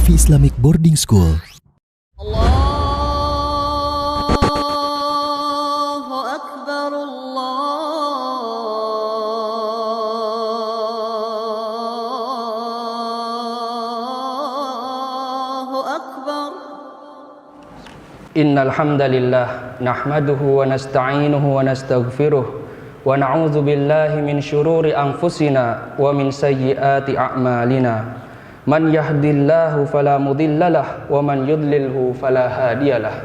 Sufi Islamic Boarding School. Allahu Akbar, Allahu Akbar. Innal hamdalillah nahmaduhu wa nasta'inuhu wa nastaghfiruh wa na'udzu billahi min syururi anfusina wa min sayyiati a'malina. Man yahdihillahu fala mudhillalah wa man yudlilhu fala hadiyalah.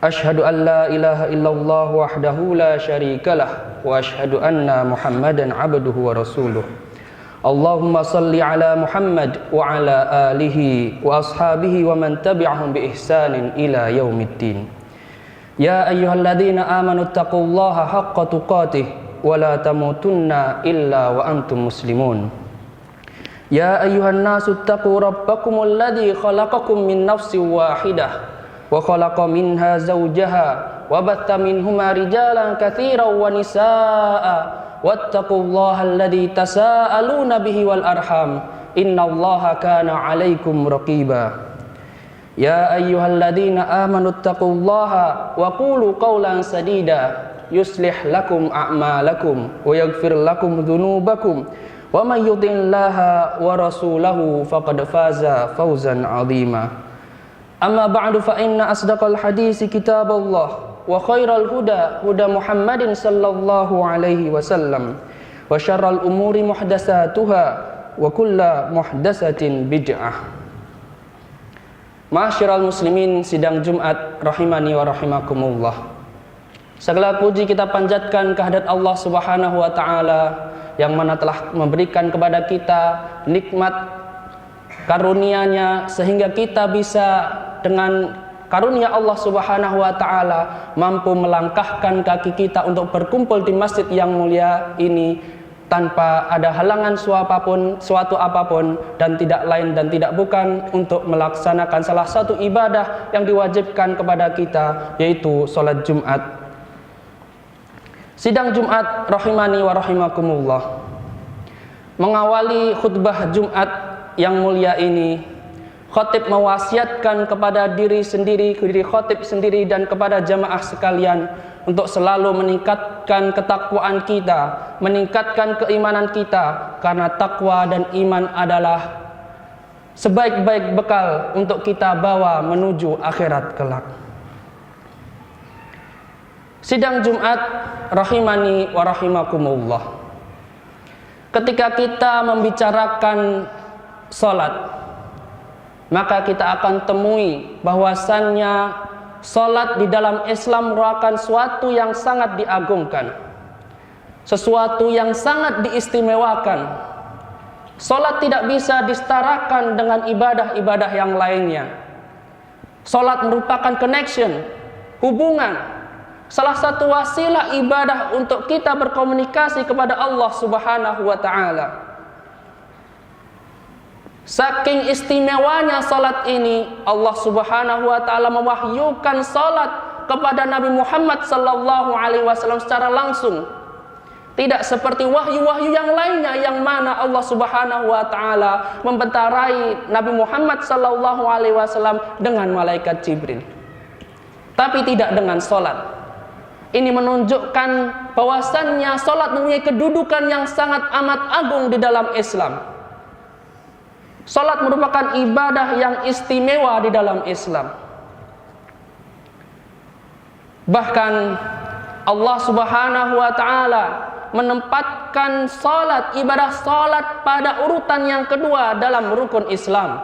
Asyhadu an la ilaha illallah wahdahu la syarikalah wa asyhadu anna Muhammadan abduhu wa rasuluh. Allahumma salli ala Muhammad wa ala alihi wa ashabihi wa man tabi'ahum bi ihsanin ila yaumiddin. Ya ayyuhalladzina amanu taqullaha haqqa tuqatih wa la tamutunna illa wa antum muslimun. Ya ayyuhan nasu taqu rabbakumul ladzi khalaqakum min nafsin wahidah wa khalaqa minha zawjaha wa batta minhuma rijalan katsiran wa nisaa'a wattaqullaha alladzi tasaaluna bihi wal arham innallaha kana 'alaikum raqiba. Ya ayyuhalladzina amanu taqullaha wa qulu qawlan sadida yuslih lakum a'malakum wa yaghfir lakum dhunubakum wa man yuti'illaha wa rasulahu faqad faza fawzan 'azima. Amma ba'du fa inna asdaqal hadisi kitaballah wa khairal huda huda Muhammadin sallallahu alaihi wasallam wa syarral umuri muhdatsatuha wa kullu muhdatsatin bid'ah. Ma'asyiral muslimin, sidang Jumat rahimani wa rahimakumullah. Segala puji kita panjatkan kehadirat Allah Subhanahu wa taala yang mana telah memberikan kepada kita nikmat karunia-Nya sehingga kita bisa dengan karunia Allah Subhanahu wa taala mampu melangkahkan kaki kita untuk berkumpul di masjid yang mulia ini tanpa ada halangan suatu apapun dan tidak lain dan tidak bukan untuk melaksanakan salah satu ibadah yang diwajibkan kepada kita, yaitu sholat Jumat. Sidang Jumat rahimani wa rahimakumullah. Mengawali khutbah Jumat yang mulia ini, khatib mewasiatkan kepada diri khatib sendiri dan kepada jamaah sekalian untuk selalu meningkatkan ketakwaan kita, meningkatkan keimanan kita, karena takwa dan iman adalah sebaik-baik bekal untuk kita bawa menuju akhirat kelak. Sidang Jumat rahimani wa rahimakumullah. Ketika kita membicarakan salat, maka kita akan temui bahwasannya salat di dalam Islam merupakan sesuatu yang sangat diagungkan, sesuatu yang sangat diistimewakan. Salat tidak bisa disetarakan dengan ibadah-ibadah yang lainnya. Salat merupakan connection, hubungan, salah satu wasilah ibadah untuk kita berkomunikasi kepada Allah Subhanahu wa taala. Saking istimewanya salat ini, Allah Subhanahu wa taala mewahyukan salat kepada Nabi Muhammad sallallahu alaihi wasallam secara langsung. Tidak seperti wahyu-wahyu yang lainnya yang mana Allah Subhanahu wa taala membentarai Nabi Muhammad sallallahu alaihi wasallam dengan malaikat Jibril. Tapi tidak dengan salat. Ini menunjukkan bahwasannya salat mempunyai kedudukan yang sangat amat agung di dalam Islam. Salat merupakan ibadah yang istimewa di dalam Islam. Bahkan Allah Subhanahu wa taala menempatkan salat, ibadah salat pada urutan yang kedua dalam rukun Islam.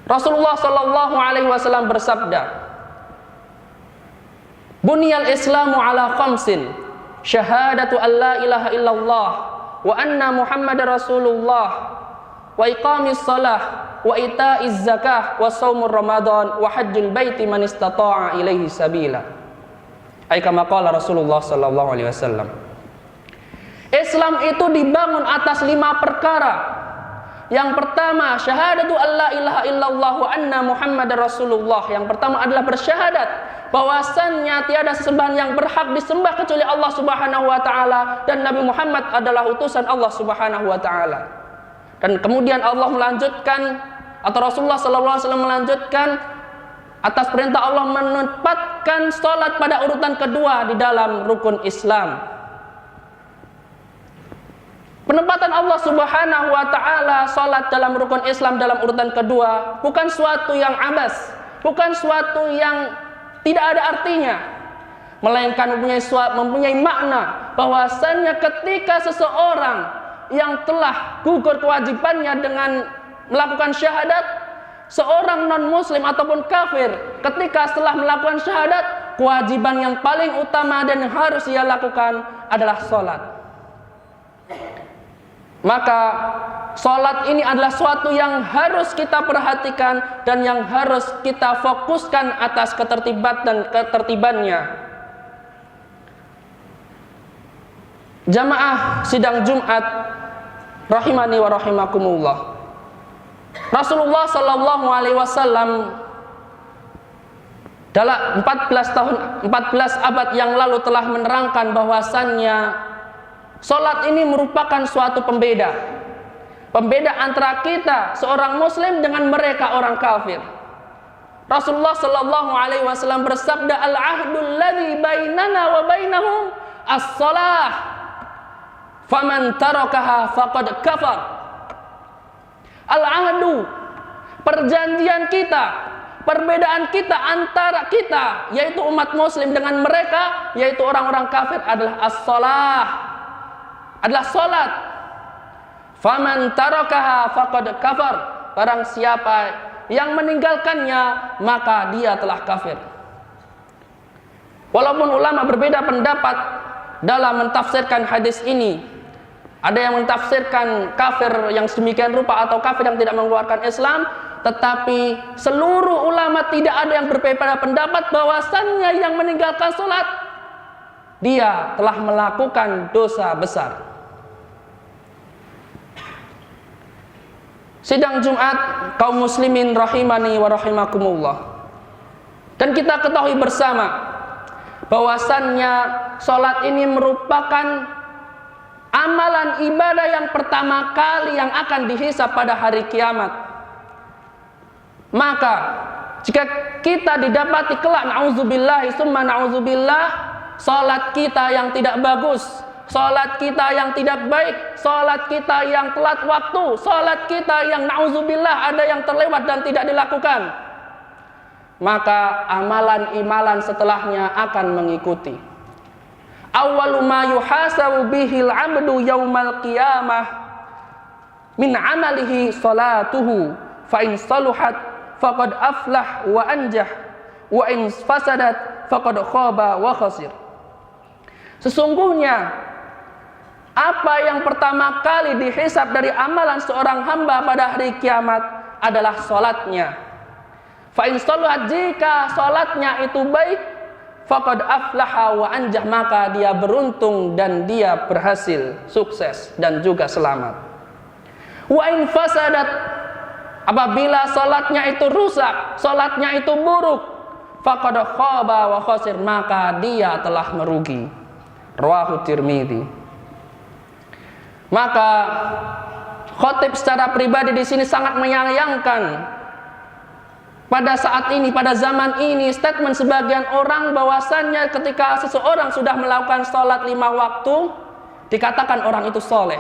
Rasulullah sallallahu alaihi wasallam bersabda, "Buniyal Islamu ala khamsin, syahadatu an la ilaha illallah wa anna Muhammadar Rasulullah wa iqamis salah wa ita'iz zakah wa shaumur ramadan wa hajjul baiti man istata'a ilaihi sabila." Ai kama qala Rasulullah sallallahu alaihi wasallam. Islam itu dibangun atas 5 perkara. Yang pertama, syahadatu alla ilaha illallah wa anna Muhammadar Rasulullah. Yang pertama adalah bersyahadat bahwasannya tiada sesembahan yang berhak disembah kecuali Allah Subhanahu wa taala dan Nabi Muhammad adalah utusan Allah Subhanahu wa taala. Dan kemudian Allah melanjutkan, atau Rasulullah SAW melanjutkan, atas perintah Allah menempatkan sholat pada urutan kedua di dalam rukun Islam. Penempatan Allah Subhanahu wa ta'ala sholat dalam rukun Islam dalam urutan kedua bukan suatu yang abas, bukan suatu yang tidak ada artinya, melainkan mempunyai makna bahwasannya ketika seseorang yang telah gugur kewajibannya dengan melakukan syahadat, seorang non-muslim ataupun kafir ketika setelah melakukan syahadat, kewajiban yang paling utama dan yang harus ia lakukan adalah sholat. Maka sholat ini adalah suatu yang harus kita perhatikan dan yang harus kita fokuskan atas ketertiban dan ketertibannya. Jamaah sidang Jumat rahimani wa rahimakumullah. Rasulullah sallallahu alaihi wasallam dalam 14 abad yang lalu telah menerangkan bahwasannya salat ini merupakan suatu pembeda antara kita seorang muslim dengan mereka orang kafir. Rasulullah sallallahu alaihi wasallam bersabda, "Al-ahdul ladzi bainana wa bainahum as-shalah. Faman tarakaha faqad kafar." Al-ahdu, perjanjian kita, perbedaan kita antara kita yaitu umat muslim dengan mereka yaitu orang-orang kafir adalah as-shalah, adalah salat. Faman tarakaha faqad kafar. Barang siapa yang meninggalkannya maka dia telah kafir. Walaupun ulama berbeda pendapat dalam mentafsirkan hadis ini, ada yang mentafsirkan kafir yang sedemikian rupa atau kafir yang tidak mengeluarkan Islam, tetapi seluruh ulama tidak ada yang berbeda pendapat bahwasannya yang meninggalkan salat dia telah melakukan dosa besar. Sidang Jumat kaum muslimin rahimani wa rahimakumullah. Dan kita ketahui bersama bahwasannya salat ini merupakan amalan ibadah yang pertama kali yang akan dihisab pada hari kiamat. Maka jika kita didapati kelak na'udzubillah summa na'udzubillah salat kita yang tidak bagus, salat kita yang tidak baik, salat kita yang telat waktu, salat kita yang na'udzubillah ada yang terlewat dan tidak dilakukan, maka amalan-imalan setelahnya akan mengikuti. Awwalu ma yuhasabu bihil 'abdu yaumal qiyamah min 'amalihi salatuhu fa in saluhat faqad aflah wa anjah wa in fasadat faqad khaba wa khasir. Sesungguhnya apa yang pertama kali dihisab dari amalan seorang hamba pada hari kiamat adalah salatnya. Fa in saluhat, jika salatnya itu baik, faqad aflaha wa anjah, maka dia beruntung dan dia berhasil, sukses dan juga selamat. Wa in fasadat, apabila salatnya itu rusak, salatnya itu buruk, faqad khaba wa khasir, maka dia telah merugi. Rawahu Tirmidzi. Maka khatib secara pribadi di sini sangat menyayangkan pada saat ini, pada zaman ini, statement sebagian orang bahwasannya ketika seseorang sudah melakukan sholat 5 waktu, dikatakan orang itu soleh.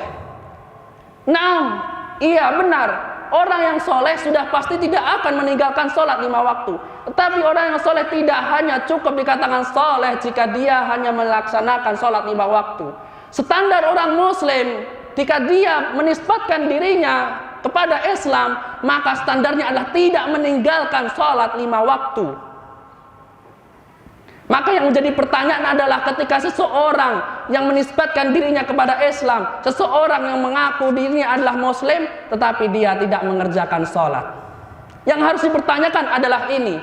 Nah, iya benar, orang yang soleh sudah pasti tidak akan meninggalkan sholat 5 waktu. Tetapi orang yang soleh tidak hanya cukup dikatakan soleh jika dia hanya melaksanakan sholat 5 waktu. Standar orang muslim, jika dia menisbatkan dirinya kepada Islam, maka standarnya adalah tidak meninggalkan sholat 5 waktu. Maka yang menjadi pertanyaan adalah ketika seseorang yang menisbatkan dirinya kepada Islam, seseorang yang mengaku dirinya adalah muslim, tetapi dia tidak mengerjakan sholat. Yang harus dipertanyakan adalah ini,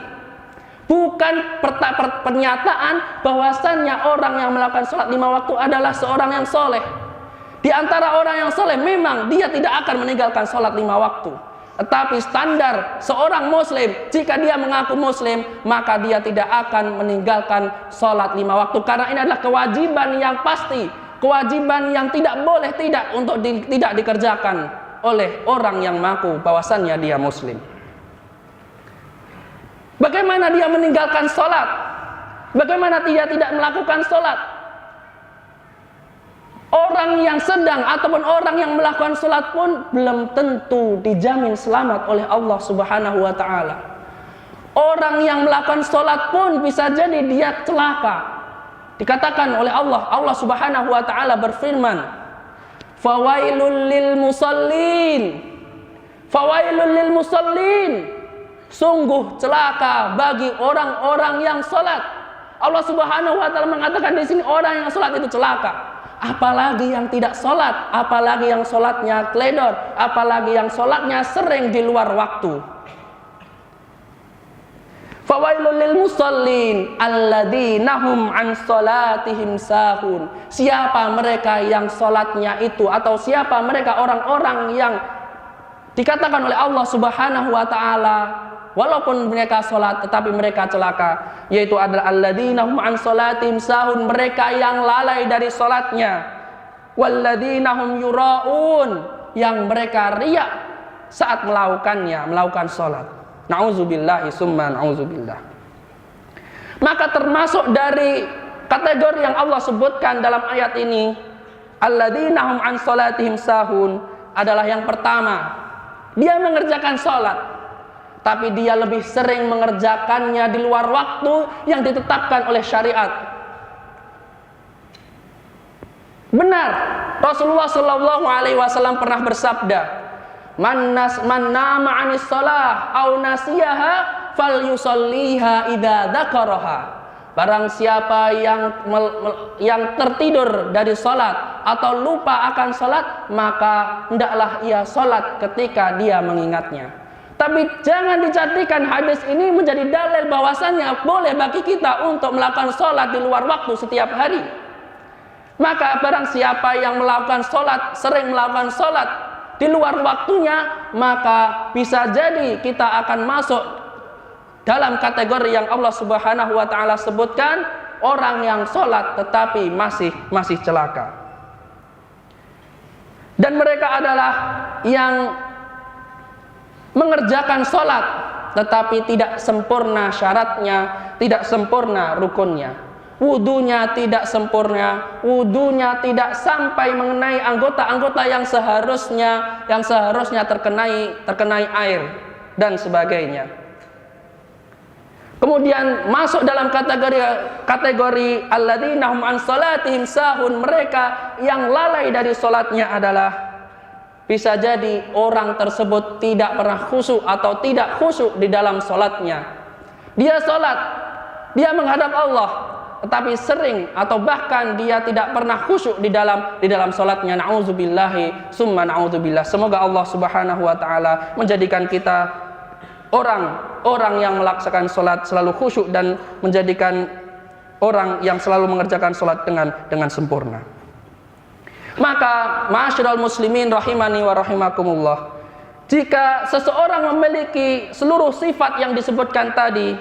bukan pernyataan bahwasannya orang yang melakukan sholat 5 waktu adalah seorang yang soleh. Di antara orang yang soleh memang dia tidak akan meninggalkan sholat 5 waktu. Tetapi standar seorang muslim, jika dia mengaku muslim, maka dia tidak akan meninggalkan sholat 5 waktu. Karena ini adalah kewajiban yang pasti, kewajiban yang tidak boleh tidak untuk tidak dikerjakan. oleh orang yang mengaku bahwasannya dia muslim. Bagaimana dia meninggalkan sholat? Bagaimana dia tidak melakukan sholat? Orang yang sedang ataupun orang yang melakukan sholat pun belum tentu dijamin selamat oleh Allah Subhanahu wa ta'ala. Orang yang melakukan sholat pun bisa jadi dia celaka. Dikatakan oleh Allah Subhanahu wa ta'ala berfirman, fawailul lil musallin, fawailul lil musallin, sungguh celaka bagi orang-orang yang sholat. Allah Subhanahu wa ta'ala mengatakan di sini orang yang sholat itu celaka. Apalagi yang tidak sholat, apalagi yang sholatnya teledor, apalagi yang sholatnya sering di luar waktu. Fawailul lil musallin alladzina hum an sholatihim sahun. Siapa mereka yang sholatnya itu, atau siapa mereka orang-orang yang dikatakan oleh Allah Subhanahu wa ta'ala walaupun mereka sholat tetapi mereka celaka, yaitu adalah alladzina hum an sholatihim sahun, mereka yang lalai dari sholatnya, walladzina hum yura'un, yang mereka riak saat melakukan sholat. Na'udzubillahi summa na'udzubillah. Maka termasuk dari kategori yang Allah sebutkan dalam ayat ini, alladzina hum an sholatihim sahun, adalah yang pertama, dia mengerjakan sholat tapi dia lebih sering mengerjakannya di luar waktu yang ditetapkan oleh syariat. Benar, Rasulullah Shallallahu Alaihi Wasallam pernah bersabda, man nama anis shalah au nasiyaha fal yusalliha idza dzakaraha. Barang siapa yang tertidur dari salat atau lupa akan salat, maka hendaklah ia salat ketika dia mengingatnya. Tapi jangan dijadikan hadis ini menjadi dalil bahwasannya boleh bagi kita untuk melakukan salat di luar waktu setiap hari. Maka barang siapa yang melakukan salat, sering melakukan salat di luar waktunya, maka bisa jadi kita akan masuk dalam kategori yang Allah Subhanahu wa ta'ala sebutkan, orang yang sholat tetapi masih celaka. Dan mereka adalah yang mengerjakan sholat tetapi tidak sempurna syaratnya, tidak sempurna rukunnya. Wudunya tidak sempurna, wudunya tidak sampai mengenai anggota-anggota yang seharusnya terkenai air dan sebagainya. Kemudian masuk dalam kategori alladzina hum an salatihim sahun, mereka yang lalai dari salatnya adalah bisa jadi orang tersebut tidak pernah khusyuk atau tidak khusyuk di dalam salatnya. Dia salat, dia menghadap Allah, tetapi sering atau bahkan dia tidak pernah khusyuk di dalam salatnya. Nauzubillahi summa nauzubillah. Semoga Allah Subhanahu wa taala menjadikan kita orang yang melaksanakan sholat selalu khusyuk dan menjadikan orang yang selalu mengerjakan sholat dengan sempurna. Maka ma'asyiral muslimin rahimani wa rahimakumullah, jika seseorang memiliki seluruh sifat yang disebutkan tadi,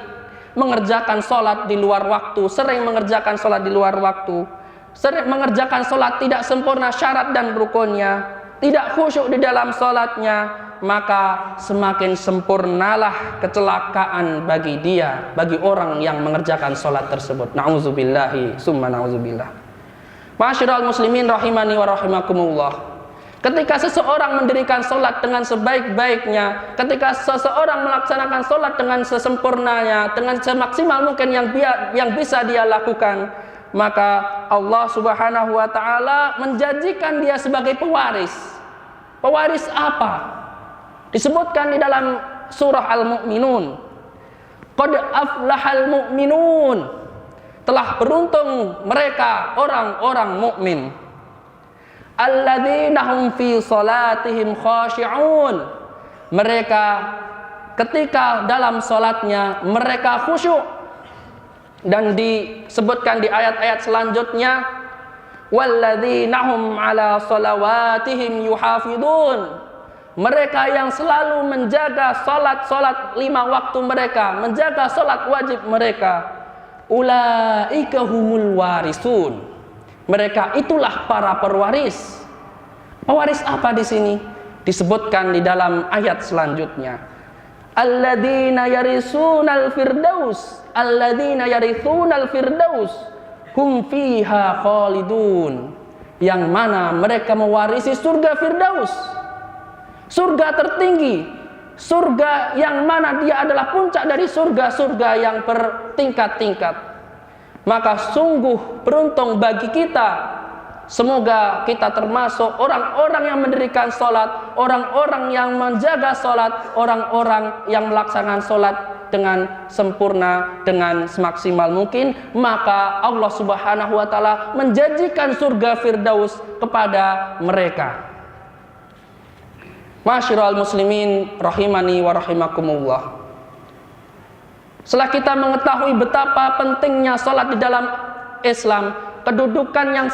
mengerjakan sholat di luar waktu, sering mengerjakan sholat di luar waktu, sering mengerjakan sholat tidak sempurna syarat dan rukunnya, tidak khusyuk di dalam sholatnya, maka semakin sempurnalah kecelakaan bagi dia, bagi orang yang mengerjakan sholat tersebut. Na'udzubillahi summa na'udzubillah. Ma'asyiral muslimin rahimani wa rahimakumullah, ketika seseorang mendirikan sholat dengan sebaik-baiknya, ketika seseorang melaksanakan sholat dengan sesempurnanya, dengan semaksimal mungkin yang bisa dia lakukan, maka Allah Subhanahu wa ta'ala menjanjikan dia sebagai pewaris. Pewaris apa? Disebutkan di dalam surah Al-Mu'minun, qad aflahal mu'minun, telah beruntung mereka orang-orang mukmin, alladzina hum fi salatihim khashi'un, mereka ketika dalam salatnya mereka khusyuk. Dan disebutkan di ayat-ayat selanjutnya, walladzina hum ala salawatihim yuhafidun, mereka yang selalu menjaga salat-salat 5 waktu mereka, menjaga salat wajib mereka, ulaika humul warisun, mereka itulah para pewaris. Pewaris apa di sini? Disebutkan di dalam ayat selanjutnya, alladzina yarisunal firdaus, alladzina yarithunal firdaus hum fiha khalidun, yang mana mereka mewarisi surga firdaus, surga tertinggi, surga yang mana dia adalah puncak dari surga-surga yang bertingkat-tingkat. Maka sungguh beruntung bagi kita. Semoga kita termasuk orang-orang yang mendirikan sholat, orang-orang yang menjaga sholat, orang-orang yang melaksanakan sholat dengan sempurna, dengan semaksimal mungkin. Maka Allah Subhanahu wa ta'ala menjanjikan surga firdaus kepada mereka. Masyiral muslimin rahimani wa rahimakumullah. Setelah kita mengetahui betapa pentingnya sholat di dalam Islam, kedudukannya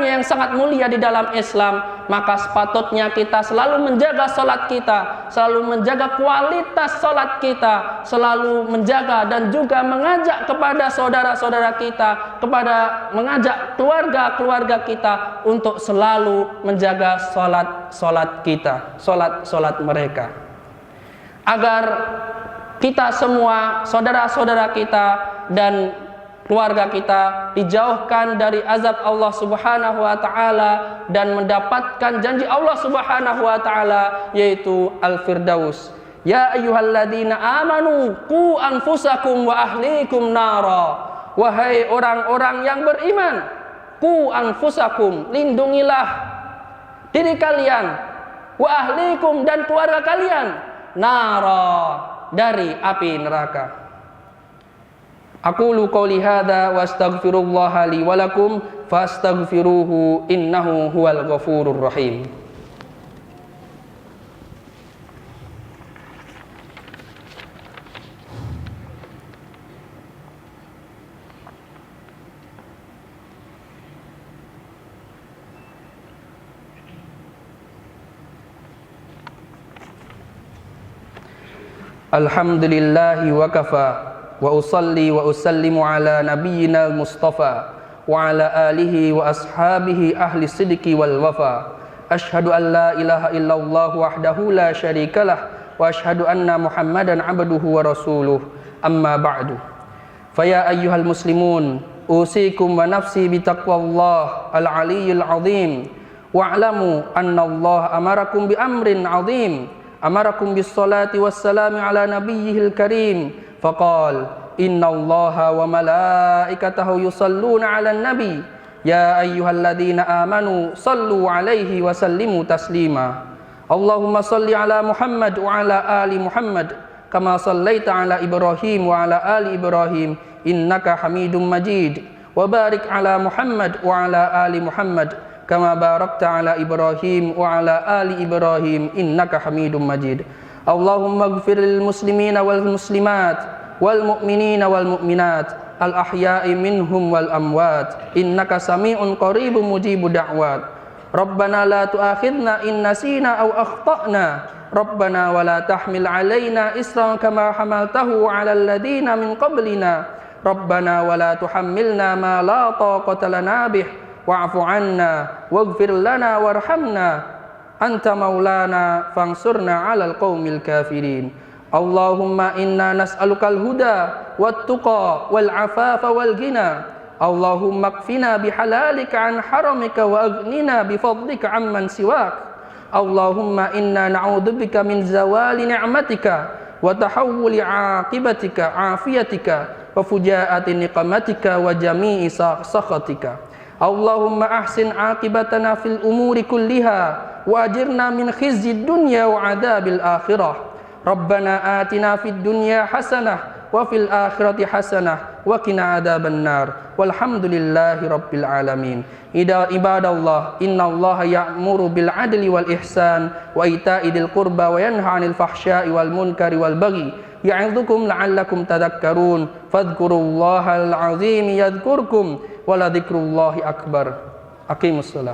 yang sangat mulia di dalam Islam, maka sepatutnya kita selalu menjaga sholat kita, selalu menjaga kualitas sholat kita, selalu menjaga dan juga mengajak kepada saudara-saudara kita, mengajak keluarga-keluarga kita untuk selalu menjaga sholat kita, sholat mereka, agar kita semua, saudara-saudara kita dan keluarga kita dijauhkan dari azab Allah Subhanahu wa ta'ala dan mendapatkan janji Allah Subhanahu wa ta'ala, yaitu al-firdaus. Ya ayyuhalladzina amanu qu anfusakum wa ahlikum nara. Wahai orang-orang yang beriman, qu anfusakum, lindungilah diri kalian, wa ahlikum, dan keluarga kalian, nara, dari api neraka. Aqulu qouli hadza wa astaghfirullaha li wa lakum fastaghfiruhu innahu huwal ghafurur rahim. Alhamdulillahi wa kafa wa usalli wa usallimu ala nabiyyina al-mustafa wa ala alihi wa ashabihi ahli sidqi wal wafa. Ashhadu an la ilaha illallah wahdahu la syarikalah wa ashhadu anna Muhammadan abduhu wa rasuluh. Amma ba'du. Faya ayyuhal muslimun, usikum wa nafsi bitaqwallah al-aliyyil azim. Wa'lamu anna Allah amarakum bi amrin azim. Amarakum bis salati was salami ala nabiyyihil karim. Faqal inna allaha wa malaikatahu yusalluna ala nabi. Ya ayyuhalladzina amanu sallu alaihi wa sallimu taslima. Allahumma salli ala Muhammad wa ala ali Muhammad kama sallaita ala Ibrahim wa ala ali Ibrahim innaka Hamidum Majid. Wa barik ala Muhammad wa ala ali Muhammad kama barakta ala Ibrahim wa ala ali Ibrahim innaka Hamidum Majid. Allahumma ighfir lil muslimina wal muslimat wal mu'minina wal mu'minat al ahya'i minhum wal amwat innaka sami'un qaribun mujibu da'wat. Rabbana la tu'akhidna in nasina aw akhtana. Rabbana wa la tahmil alaina isran kama hamaltahu ala alladhina min qablina. Rabbana wa la tuhammilna ma la taqata lana bih wa'fu 'anna waghfir lana warhamna anta maulana fansurna 'alal qaumil kafirin. Allahumma inna nas'alukal huda wat tuqa wal 'afafa wal ghina. Allahumma kfina bihalalika 'an haramika wa aghnina bifadlika 'amman siwak. Allahumma inna na'udzubika min zawali ni'matika wa tahawuli 'aqibatika afiyatika wa fujaati niqmatika wa jami'i sakhatika. Allahumma ahsin aqibatana fil umuri kulliha wa ajirna min khizyid dunya wa adabil akhirah. Rabbana atina fid dunya hasanah wa fil akhirati hasanah wa qina adzaban nar. Walhamdulillahi rabbil alamin. Ibadallah, innallaha ya'muru bil adli wal ihsan wa ita'i dzil qurba wa yanha 'anil fahsya'i wal munkari wal baghi. Ya'idzukum la'allakum tadhakkarun. Fadhkurullahal 'azim yadhkurkum wa la dzikrullahi akbar. Aqimussalah.